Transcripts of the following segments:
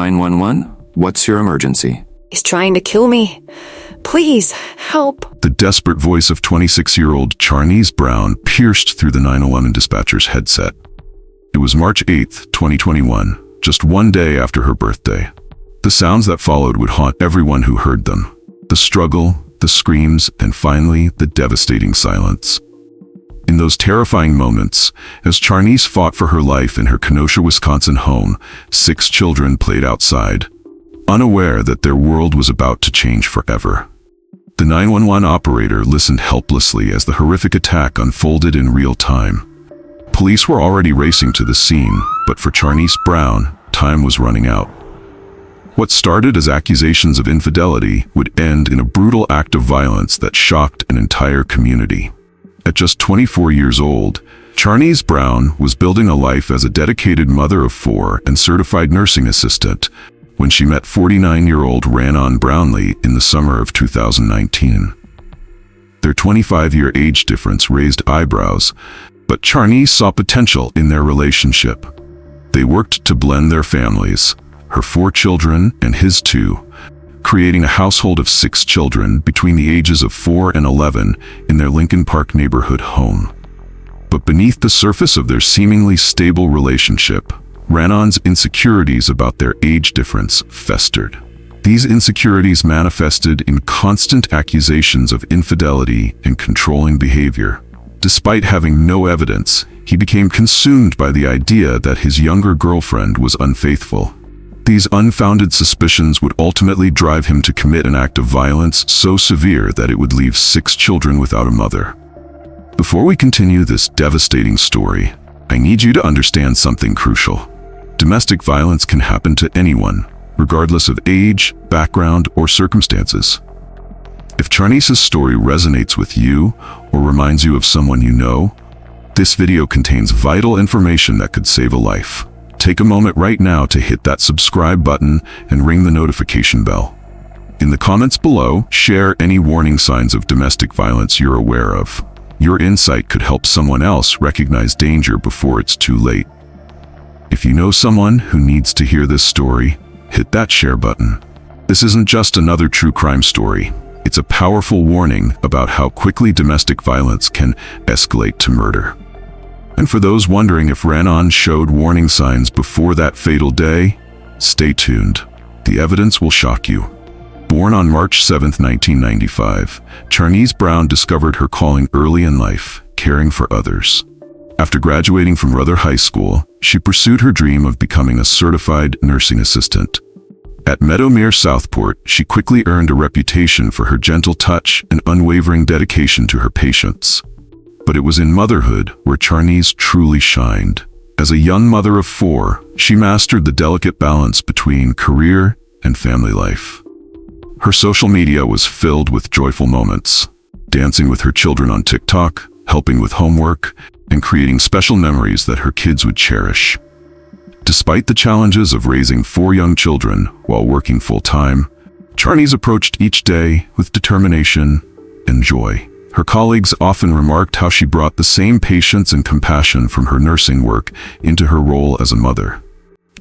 911, what's your emergency? He's trying to kill me. Please, help. The desperate voice of 26-year-old Charniese Brown pierced through the 911 dispatcher's headset. It was March 8th, 2021, just one day after her birthday. The sounds that followed would haunt everyone who heard them. The struggle, the screams, and finally, the devastating silence. In those terrifying moments, as Charniese fought for her life in her Kenosha, Wisconsin home, 6 children played outside, unaware that their world was about to change forever. The 911 operator listened helplessly as the horrific attack unfolded in real time. Police were already racing to the scene, but for Charniese Brown, time was running out. What started as accusations of infidelity would end in a brutal act of violence that shocked an entire community. At just 24 years old, Charniese Brown was building a life as a dedicated mother of 4 and certified nursing assistant when she met 49-year-old Ranon Brownlee in the summer of 2019. Their 25-year age difference raised eyebrows, but Charniese saw potential in their relationship. They worked to blend their families, her 4 children and his 2, creating a household of 6 children between the ages of 4 and 11 in their Lincoln Park neighborhood home. But beneath the surface of their seemingly stable relationship, Ranon's insecurities about their age difference festered. These insecurities manifested in constant accusations of infidelity and controlling behavior. Despite having no evidence, he became consumed by the idea that his younger girlfriend was unfaithful. These unfounded suspicions would ultimately drive him to commit an act of violence so severe that it would leave 6 children without a mother. Before we continue this devastating story, I need you to understand something crucial. Domestic violence can happen to anyone, regardless of age, background, or circumstances. If Charniese's story resonates with you or reminds you of someone you know, this video contains vital information that could save a life. Take a moment right now to hit that subscribe button and ring the notification bell. In the comments below, share any warning signs of domestic violence you're aware of. Your insight could help someone else recognize danger before it's too late. If you know someone who needs to hear this story, hit that share button. This isn't just another true crime story. It's a powerful warning about how quickly domestic violence can escalate to murder. And for those wondering if Ranon showed warning signs before that fatal day, stay tuned. The evidence will shock you. Born on March 7, 1995, Charniese Brown discovered her calling early in life, caring for others. After graduating from Ruther High School, she pursued her dream of becoming a certified nursing assistant. At Meadowmere Southport, she quickly earned a reputation for her gentle touch and unwavering dedication to her patients. But it was in motherhood where Charniese truly shined. As a young mother of 4, she mastered the delicate balance between career and family life. Her social media was filled with joyful moments, dancing with her children on TikTok, helping with homework, and creating special memories that her kids would cherish. Despite the challenges of raising 4 young children while working full-time, Charniese approached each day with determination and joy. Her colleagues often remarked how she brought the same patience and compassion from her nursing work into her role as a mother.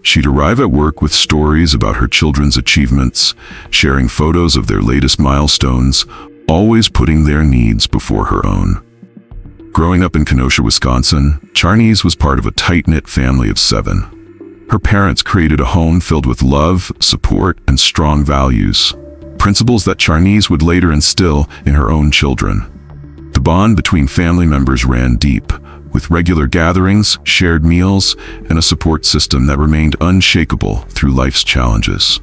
She'd arrive at work with stories about her children's achievements, sharing photos of their latest milestones, always putting their needs before her own. Growing up in Kenosha, Wisconsin, Charniese was part of a tight-knit family of 7. Her parents created a home filled with love, support, and strong values, principles that Charniese would later instill in her own children. The bond between family members ran deep, with regular gatherings, shared meals, and a support system that remained unshakable through life's challenges.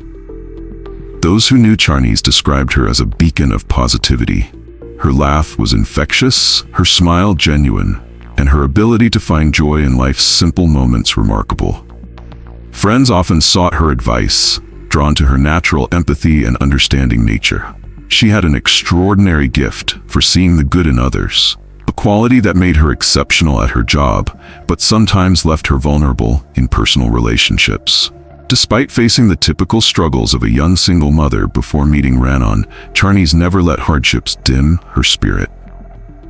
Those who knew Charniese described her as a beacon of positivity. Her laugh was infectious, her smile genuine, and her ability to find joy in life's simple moments remarkable. Friends often sought her advice, drawn to her natural empathy and understanding nature. She had an extraordinary gift for seeing the good in others, a quality that made her exceptional at her job, but sometimes left her vulnerable in personal relationships. Despite facing the typical struggles of a young single mother before meeting Ranon, Charniese never let hardships dim her spirit.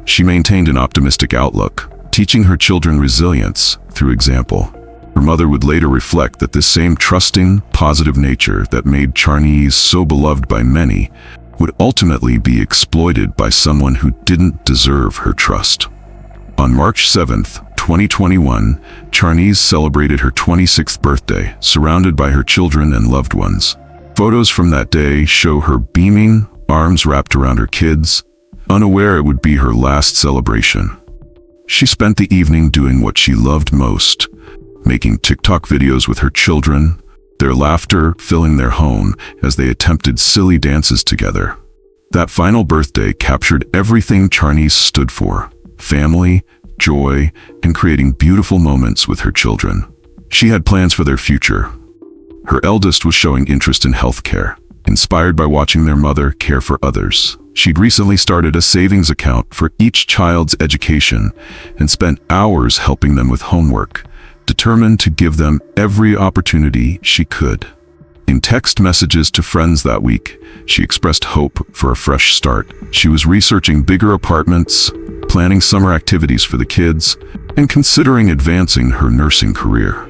She maintained an optimistic outlook, teaching her children resilience through example. Her mother would later reflect that this same trusting, positive nature that made Charniese so beloved by many would ultimately be exploited by someone who didn't deserve her trust. On March 7th, 2021, Charniese celebrated her 26th birthday, surrounded by her children and loved ones. Photos from that day show her beaming, arms wrapped around her kids, unaware it would be her last celebration. She spent the evening doing what she loved most, making TikTok videos with her children, their laughter filling their home as they attempted silly dances together. That final birthday captured everything Charniese stood for: family, joy, and creating beautiful moments with her children. She had plans for their future. Her eldest was showing interest in healthcare, inspired by watching their mother care for others. She'd recently started a savings account for each child's education and spent hours helping them with homework, determined to give them every opportunity she could. In text messages to friends that week, she expressed hope for a fresh start. She was researching bigger apartments, planning summer activities for the kids, and considering advancing her nursing career.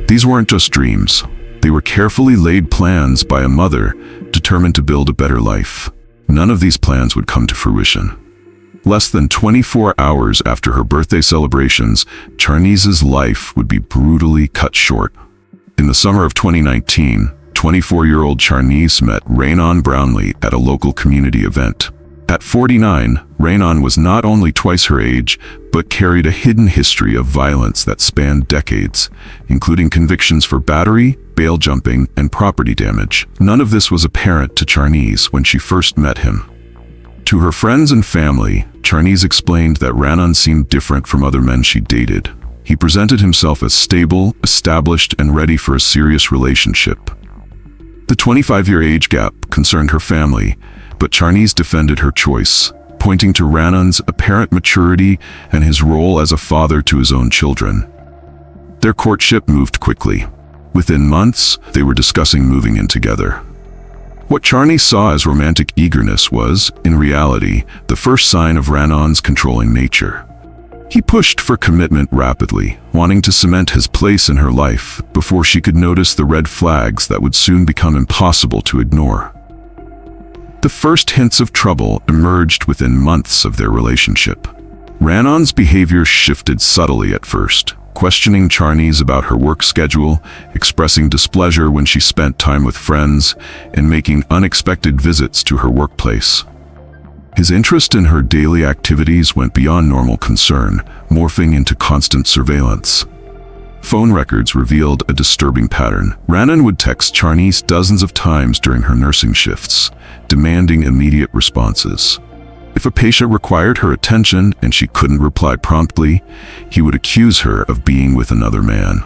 These weren't just dreams. They were carefully laid plans by a mother determined to build a better life. None of these plans would come to fruition. Less than 24 hours after her birthday celebrations, Charniese's life would be brutally cut short. In the summer of 2019, 24-year-old Charniese met Ranon Brownlee at a local community event. At 49, Ranon was not only twice her age, but carried a hidden history of violence that spanned decades, including convictions for battery, bail jumping, and property damage. None of this was apparent to Charniese when she first met him. To her friends and family, Charniese explained that Ranon seemed different from other men she dated. He presented himself as stable, established, and ready for a serious relationship. The 25-year age gap concerned her family, but Charniese defended her choice, pointing to Ranon's apparent maturity and his role as a father to his own children. Their courtship moved quickly. Within months, they were discussing moving in together. What Charniese saw as romantic eagerness was, in reality, the first sign of Ranon's controlling nature. He pushed for commitment rapidly, wanting to cement his place in her life before she could notice the red flags that would soon become impossible to ignore. The first hints of trouble emerged within months of their relationship. Ranon's behavior shifted subtly at first, questioning Charniese about her work schedule, expressing displeasure when she spent time with friends, and making unexpected visits to her workplace. His interest in her daily activities went beyond normal concern, morphing into constant surveillance. Phone records revealed a disturbing pattern. Ranon would text Charniese dozens of times during her nursing shifts, demanding immediate responses. If a patient required her attention and she couldn't reply promptly, he would accuse her of being with another man.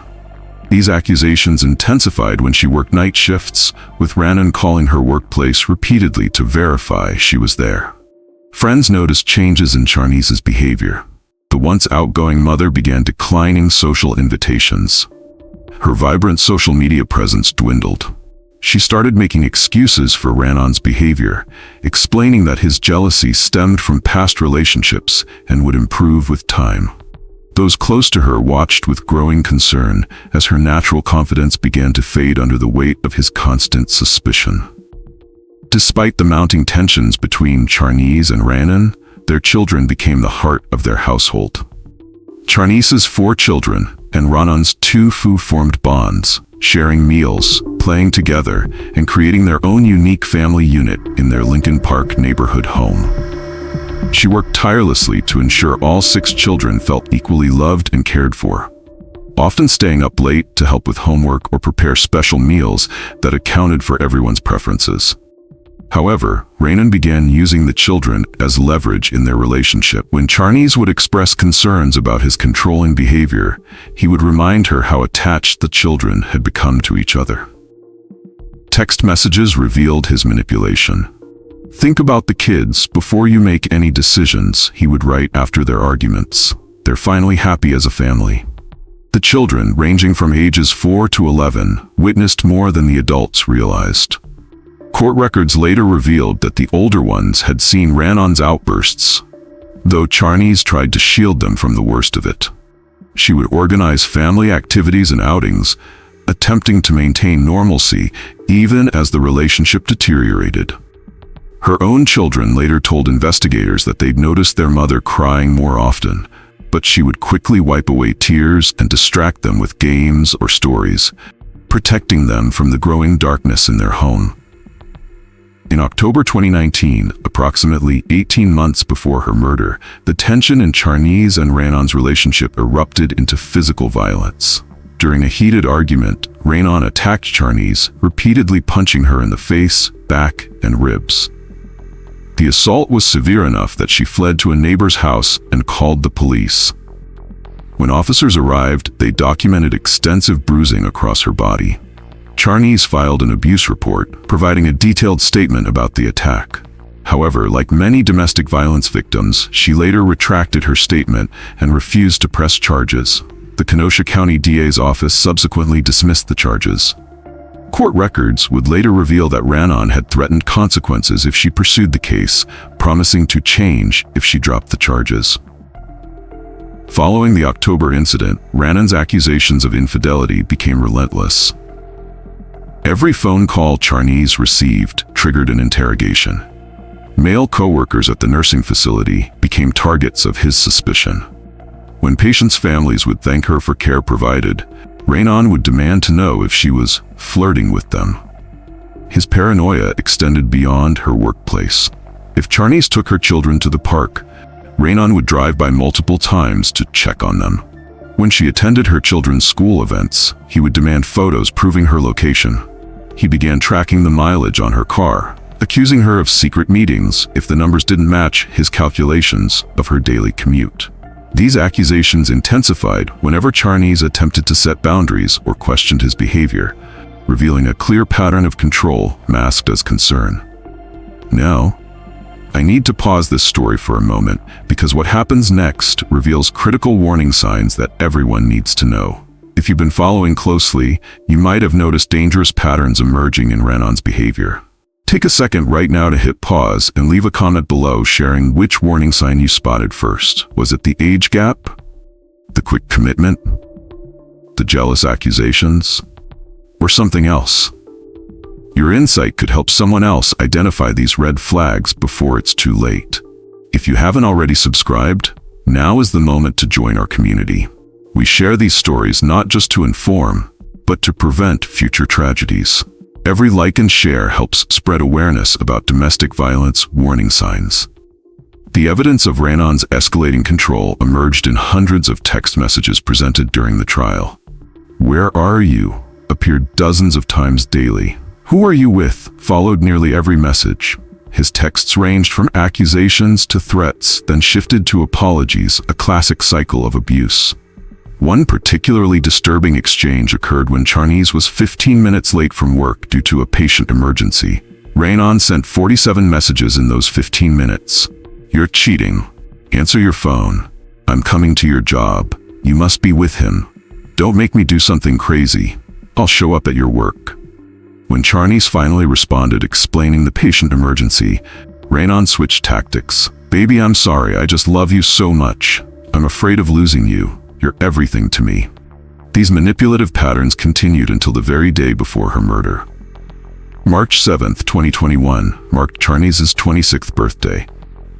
These accusations intensified when she worked night shifts, with Ranon calling her workplace repeatedly to verify she was there. Friends noticed changes in Charniese's behavior. The once outgoing mother began declining social invitations. Her vibrant social media presence dwindled. She started making excuses for Ranon's behavior, explaining that his jealousy stemmed from past relationships and would improve with time. Those close to her watched with growing concern as her natural confidence began to fade under the weight of his constant suspicion. Despite the mounting tensions between Charniese and Ranon, their children became the heart of their household. Charniese's 4 children and Ranon's 2 formed bonds, sharing meals, playing together, and creating their own unique family unit in their Lincoln Park neighborhood home. She worked tirelessly to ensure all 6 children felt equally loved and cared for, often staying up late to help with homework or prepare special meals that accounted for everyone's preferences. However, Ranon began using the children as leverage in their relationship. When Charniese would express concerns about his controlling behavior, he would remind her how attached the children had become to each other. Text messages revealed his manipulation. "Think about the kids before you make any decisions," he would write after their arguments. "They're finally happy as a family." The children, ranging from ages 4 to 11, witnessed more than the adults realized. Court records later revealed that the older ones had seen Ranon's outbursts, though Charniese tried to shield them from the worst of it. she would organize family activities and outings, attempting to maintain normalcy even as the relationship deteriorated. Her own children later told investigators that they'd noticed their mother crying more often, but she would quickly wipe away tears and distract them with games or stories, protecting them from the growing darkness in their home. In October 2019, approximately 18 months before her murder, the tension in Charniese and Ranon's relationship erupted into physical violence. During a heated argument, Ranon attacked Charniese, repeatedly punching her in the face, back, and ribs. The assault was severe enough that she fled to a neighbor's house and called the police. When officers arrived, they documented extensive bruising across her body. Charniese filed an abuse report, providing a detailed statement about the attack. However, like many domestic violence victims, she later retracted her statement and refused to press charges. The Kenosha County DA's office subsequently dismissed the charges. Court records would later reveal that Ranon had threatened consequences if she pursued the case, promising to change if she dropped the charges. Following the October incident, Ranon's accusations of infidelity became relentless. Every phone call Charniese received triggered an interrogation. Male co-workers at the nursing facility became targets of his suspicion. When patients' families would thank her for care provided, Ranon would demand to know if she was flirting with them. His paranoia extended beyond her workplace. If Charniese took her children to the park, Ranon would drive by multiple times to check on them. When she attended her children's school events, he would demand photos proving her location. He began tracking the mileage on her car, accusing her of secret meetings if the numbers didn't match his calculations of her daily commute. These accusations intensified whenever Charniese attempted to set boundaries or questioned his behavior, revealing a clear pattern of control masked as concern. Now, I need to pause this story for a moment because what happens next reveals critical warning signs that everyone needs to know. If you've been following closely, you might have noticed dangerous patterns emerging in Ranon's behavior. Take a second right now to hit pause and leave a comment below sharing which warning sign you spotted first. Was it the age gap? The quick commitment? The jealous accusations? Or something else? Your insight could help someone else identify these red flags before it's too late. If you haven't already subscribed, now is the moment to join our community. We share these stories not just to inform, but to prevent future tragedies. Every like and share helps spread awareness about domestic violence warning signs. The evidence of Ranon's escalating control emerged in hundreds of text messages presented during the trial. "Where are you?" appeared dozens of times daily. "Who are you with?" followed nearly every message. His texts ranged from accusations to threats, then shifted to apologies, a classic cycle of abuse. One particularly disturbing exchange occurred when Charniese was 15 minutes late from work due to a patient emergency. Ranon sent 47 messages in those 15 minutes. "You're cheating. Answer your phone. I'm coming to your job. You must be with him. Don't make me do something crazy. I'll show up at your work." When Charniese finally responded explaining the patient emergency, Ranon switched tactics. "Baby, I'm sorry. I just love you so much. I'm afraid of losing you. You're everything to me." These manipulative patterns continued until the very day before her murder. March 7th, 2021, marked Charniese's 26th birthday.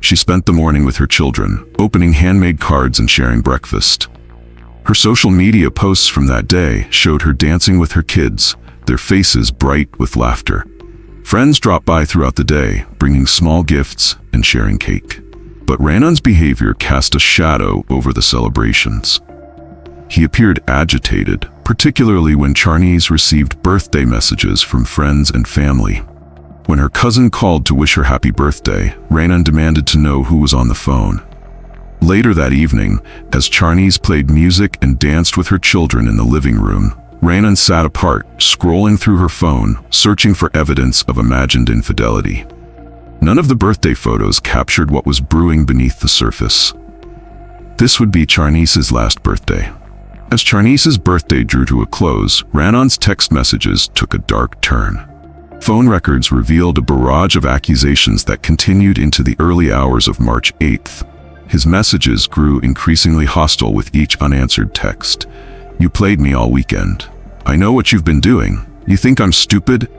She spent the morning with her children, opening handmade cards and sharing breakfast. Her social media posts from that day showed her dancing with her kids, their faces bright with laughter. Friends dropped by throughout the day, bringing small gifts and sharing cake. But Ranon's behavior cast a shadow over the celebrations. He appeared agitated, particularly when Charniese received birthday messages from friends and family. When her cousin called to wish her happy birthday, Ranon demanded to know who was on the phone. Later that evening, as Charniese played music and danced with her children in the living room, Ranon sat apart, scrolling through her phone, searching for evidence of imagined infidelity. None of the birthday photos captured what was brewing beneath the surface. This would be Charniese's last birthday. As Charniese's birthday drew to a close, Ranon's text messages took a dark turn. Phone records revealed a barrage of accusations that continued into the early hours of March 8th. His messages grew increasingly hostile with each unanswered text. "You played me all weekend. I know what you've been doing. You think I'm stupid?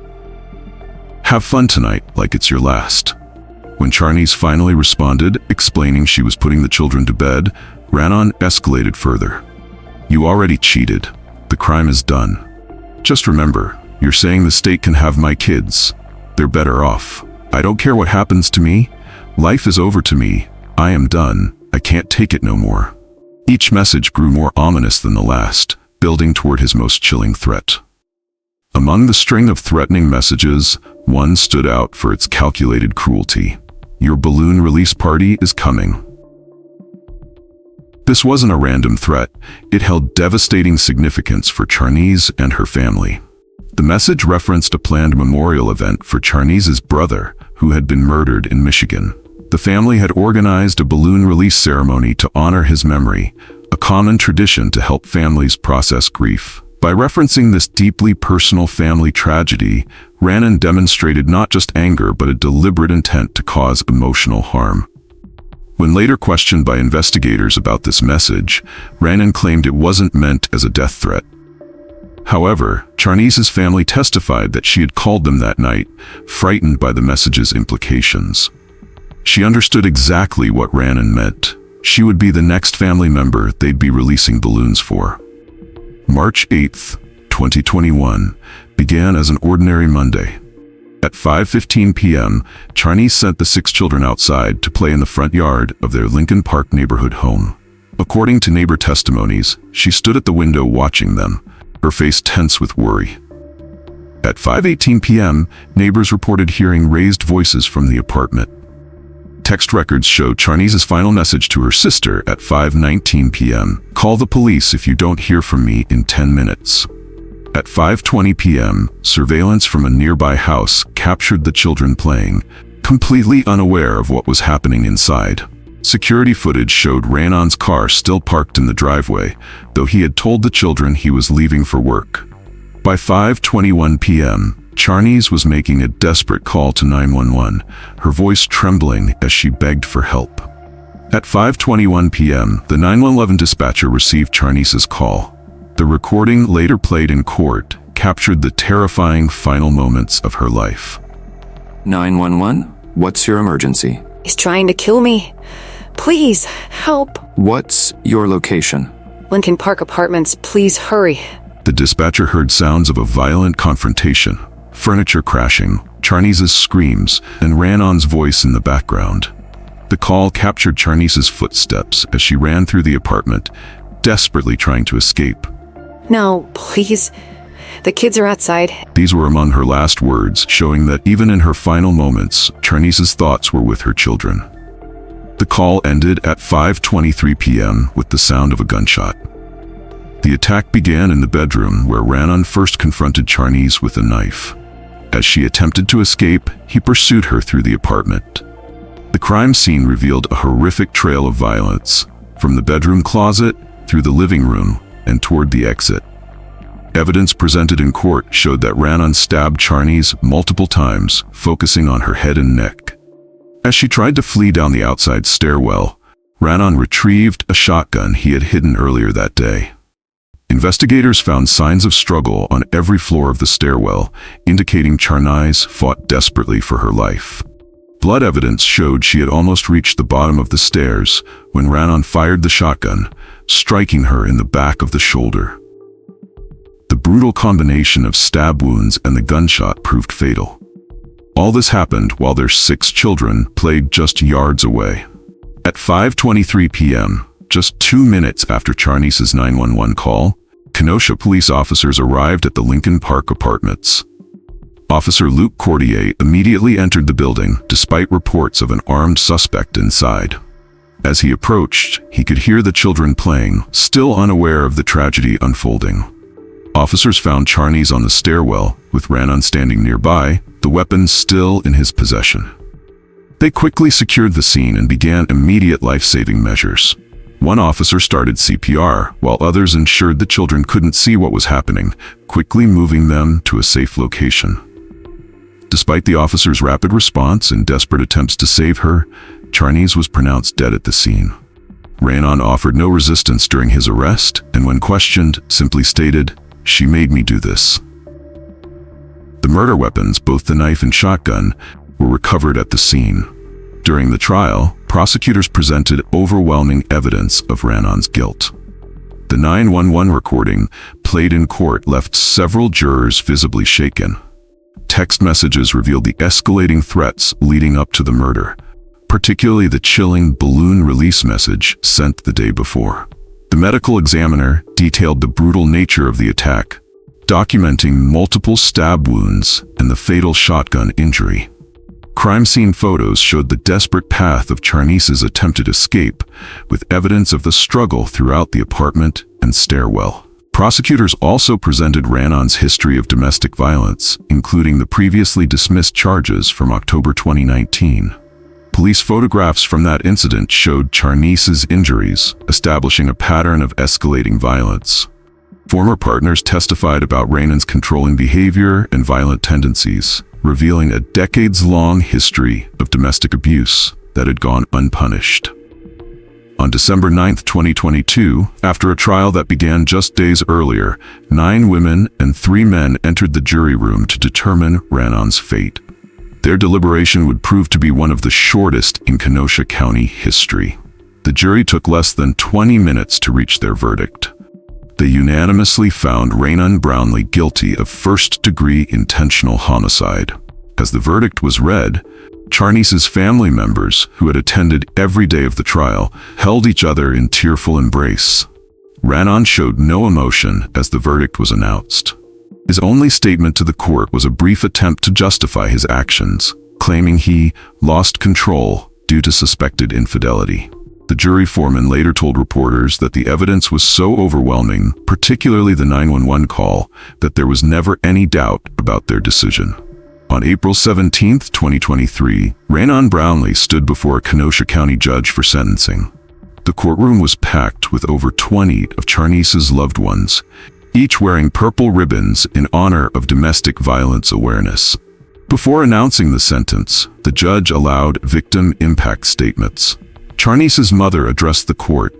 Have fun tonight like it's your last." When Charniese finally responded, explaining she was putting the children to bed, Ranon escalated further. "You already cheated. The crime is done. Just remember, you're saying the state can have my kids. They're better off. I don't care what happens to me. Life is over to me. I am done. I can't take it no more." Each message grew more ominous than the last, building toward his most chilling threat. Among the string of threatening messages, one stood out for its calculated cruelty. "Your balloon release party is coming." This wasn't a random threat. It held devastating significance for Charniese and her family. The message referenced a planned memorial event for Charniese's brother, who had been murdered in Michigan. The family had organized a balloon release ceremony to honor his memory, a common tradition to help families process grief. By referencing this deeply personal family tragedy, Ranon demonstrated not just anger but a deliberate intent to cause emotional harm. When later questioned by investigators about this message, Ranon claimed it wasn't meant as a death threat. However, Charniese's family testified that she had called them that night, frightened by the message's implications. She understood exactly what Ranon meant. She would be the next family member they'd be releasing balloons for. March 8, 2021, began as an ordinary Monday. At 5:15 p.m., Charniese sent the 6 children outside to play in the front yard of their Lincoln Park neighborhood home. According to neighbor testimonies, she stood at the window watching them, her face tense with worry. At 5:18 p.m., neighbors reported hearing raised voices from the apartment. Text records show Charniese's final message to her sister at 5:19 p.m. "Call the police if you don't hear from me in 10 minutes. At 5:20 p.m., surveillance from a nearby house captured the children playing, completely unaware of what was happening inside. Security footage showed Ranon's car still parked in the driveway, though he had told the children he was leaving for work. By 5:21 p.m., Charniese was making a desperate call to 911, her voice trembling as she begged for help. At 5:21 p.m., the 911 dispatcher received Charniese's call. The recording, later played in court, captured the terrifying final moments of her life. 911? What's your emergency? He's trying to kill me. Please, help. What's your location? Lincoln Park Apartments, please hurry. The dispatcher heard sounds of a violent confrontation, furniture crashing, Charniese's screams, and Ranon's voice in the background. The call captured Charniese's footsteps as she ran through the apartment, desperately trying to escape. No, please. The kids are outside. These were among her last words, showing that even in her final moments, Charniese's thoughts were with her children. The call ended at 5:23 p.m. with the sound of a gunshot. The attack began in the bedroom where Ranon first confronted Charniese with a knife. As she attempted to escape, he pursued her through the apartment. The crime scene revealed a horrific trail of violence, from the bedroom closet, through the living room, and toward the exit. Evidence presented in court showed that Ranon stabbed Charniese multiple times, focusing on her head and neck. As she tried to flee down the outside stairwell, Ranon retrieved a shotgun he had hidden earlier that day. Investigators found signs of struggle on every floor of the stairwell, indicating Charniese fought desperately for her life. Blood evidence showed she had almost reached the bottom of the stairs when Ranon fired the shotgun, striking her in the back of the shoulder. The brutal combination of stab wounds and the gunshot proved fatal. All this happened while their 6 children played just yards away. At 5:23 p.m., just 2 minutes after Charniese's 911 call, Kenosha police officers arrived at the Lincoln Park Apartments. Officer Luke Cordier immediately entered the building, despite reports of an armed suspect inside. As he approached, he could hear the children playing, still unaware of the tragedy unfolding. Officers found Charniese on the stairwell, with Ranon standing nearby, the weapon still in his possession. They quickly secured the scene and began immediate life-saving measures. One officer started CPR, while others ensured the children couldn't see what was happening, quickly moving them to a safe location. Despite the officers' rapid response and desperate attempts to save her, Charniese was pronounced dead at the scene. Ranon offered no resistance during his arrest, and when questioned, simply stated, "She made me do this." The murder weapons, both the knife and shotgun, were recovered at the scene. During the trial, prosecutors presented overwhelming evidence of Ranon's guilt. The 911 recording played in court left several jurors visibly shaken. Text messages revealed the escalating threats leading up to the murder, particularly the chilling balloon release message sent the day before. The medical examiner detailed the brutal nature of the attack, documenting multiple stab wounds and the fatal shotgun injury. Crime scene photos showed the desperate path of Charnice's attempted escape, with evidence of the struggle throughout the apartment and stairwell. Prosecutors also presented Ranon's history of domestic violence, including the previously dismissed charges from October 2019. Police photographs from that incident showed Charnice's injuries, establishing a pattern of escalating violence. Former partners testified about Ranon's controlling behavior and violent tendencies, revealing a decades-long history of domestic abuse that had gone unpunished. On December 9, 2022, after a trial that began just days earlier, 9 women and 3 men entered the jury room to determine Ranon's fate. Their deliberation would prove to be one of the shortest in Kenosha County history. The jury took less than 20 minutes to reach their verdict. They unanimously found Ranon Brownlee guilty of first-degree intentional homicide. As the verdict was read, Charnice's family members, who had attended every day of the trial, held each other in tearful embrace. Ranon showed no emotion as the verdict was announced. His only statement to the court was a brief attempt to justify his actions, claiming he lost control due to suspected infidelity. The jury foreman later told reporters that the evidence was so overwhelming, particularly the 911 call, that there was never any doubt about their decision. On April 17, 2023, Ranon Brownlee stood before a Kenosha County judge for sentencing. The courtroom was packed with over 20 of Charnice's loved ones, each wearing purple ribbons in honor of Domestic Violence Awareness. Before announcing the sentence, the judge allowed victim impact statements. Charnice's mother addressed the court,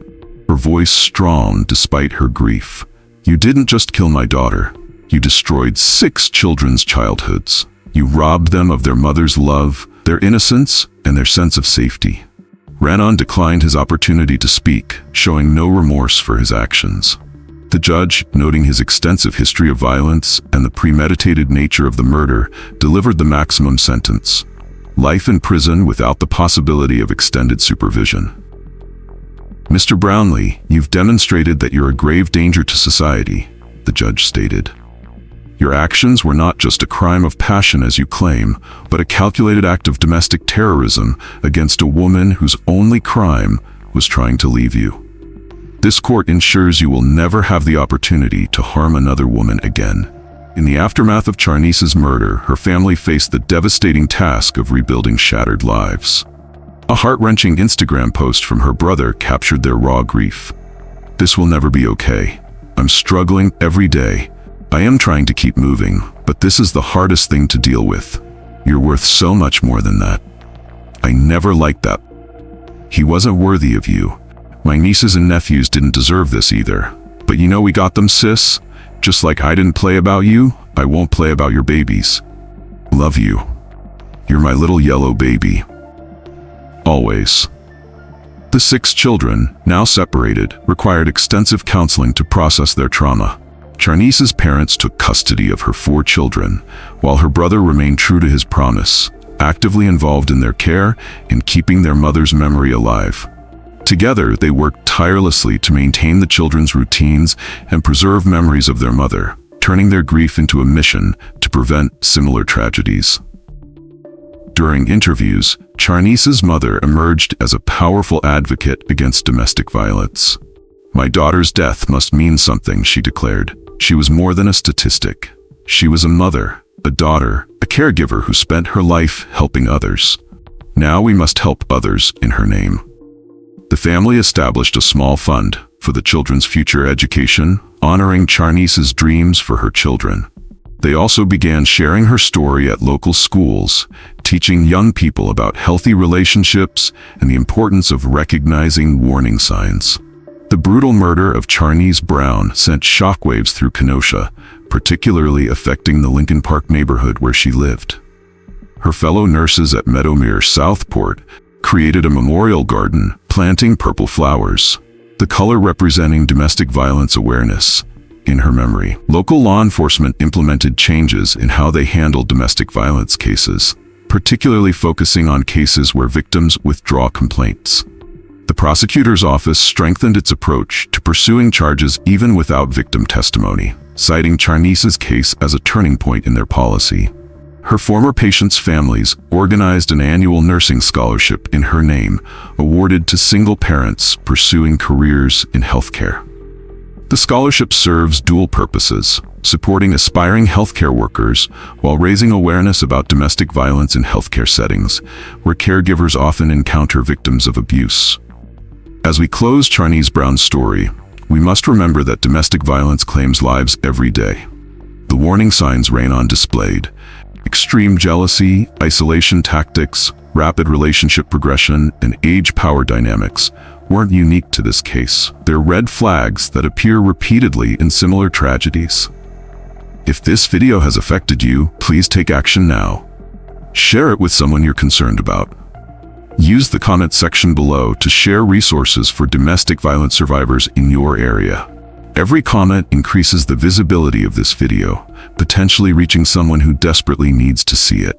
her voice strong despite her grief. "You didn't just kill my daughter. You destroyed 6 children's childhoods. You robbed them of their mother's love, their innocence, and their sense of safety." Ranon declined his opportunity to speak, showing no remorse for his actions. The judge, noting his extensive history of violence and the premeditated nature of the murder, delivered the maximum sentence: life in prison without the possibility of extended supervision. "Mr. Brownlee, you've demonstrated that you're a grave danger to society," the judge stated. "Your actions were not just a crime of passion as you claim, but a calculated act of domestic terrorism against a woman whose only crime was trying to leave you. This court ensures you will never have the opportunity to harm another woman again." In the aftermath of Charnice's murder, her family faced the devastating task of rebuilding shattered lives. A heart-wrenching Instagram post from her brother captured their raw grief. "This will never be okay. I'm struggling every day. I am trying to keep moving, but this is the hardest thing to deal with. You're worth so much more than that. I never liked that. He wasn't worthy of you. My nieces and nephews didn't deserve this either. But you know we got them, sis. Just like I didn't play about you, I won't play about your babies. Love you. You're my little yellow baby. Always." The 6 children, now separated, required extensive counseling to process their trauma. Charnice's parents took custody of her 4 children, while her brother remained true to his promise, actively involved in their care and keeping their mother's memory alive. Together, they worked tirelessly to maintain the children's routines and preserve memories of their mother, turning their grief into a mission to prevent similar tragedies. During interviews, Charnice's mother emerged as a powerful advocate against domestic violence. "My daughter's death must mean something," she declared. "She was more than a statistic. She was a mother, a daughter, a caregiver who spent her life helping others. Now we must help others in her name." The family established a small fund for the children's future education, honoring Charnice's dreams for her children. They also began sharing her story at local schools, teaching young people about healthy relationships and the importance of recognizing warning signs. The brutal murder of Charniese Brown sent shockwaves through Kenosha, particularly affecting the Lincoln Park neighborhood where she lived. Her fellow nurses at Meadowmere Southport created a memorial garden, planting purple flowers, the color representing domestic violence awareness, in her memory. Local law enforcement implemented changes in how they handled domestic violence cases, particularly focusing on cases where victims withdraw complaints. The prosecutor's office strengthened its approach to pursuing charges even without victim testimony, citing Charniese's case as a turning point in their policy. Her former patients' families organized an annual nursing scholarship in her name, awarded to single parents pursuing careers in healthcare. The scholarship serves dual purposes, supporting aspiring healthcare workers while raising awareness about domestic violence in healthcare settings, where caregivers often encounter victims of abuse. As we close Charniese Brown's story, we must remember that domestic violence claims lives every day. The warning signs Ranon displayed: extreme jealousy, isolation tactics, rapid relationship progression, and age-power dynamics weren't unique to this case. They're red flags that appear repeatedly in similar tragedies. If this video has affected you, please take action now. Share it with someone you're concerned about. Use the comment section below to share resources for domestic violence survivors in your area. Every comment increases the visibility of this video, potentially reaching someone who desperately needs to see it.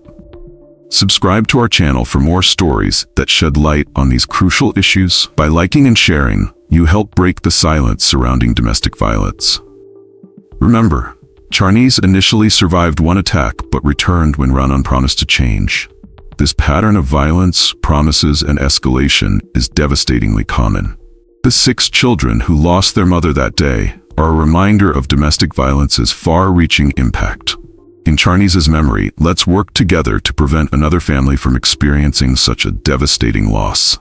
Subscribe to our channel for more stories that shed light on these crucial issues. By liking and sharing, you help break the silence surrounding domestic violence. Remember, Charniese initially survived one attack but returned when Ranon promised to change. This pattern of violence, promises, and escalation is devastatingly common. The 6 children who lost their mother that day are a reminder of domestic violence's far-reaching impact. In Charniese's memory, let's work together to prevent another family from experiencing such a devastating loss.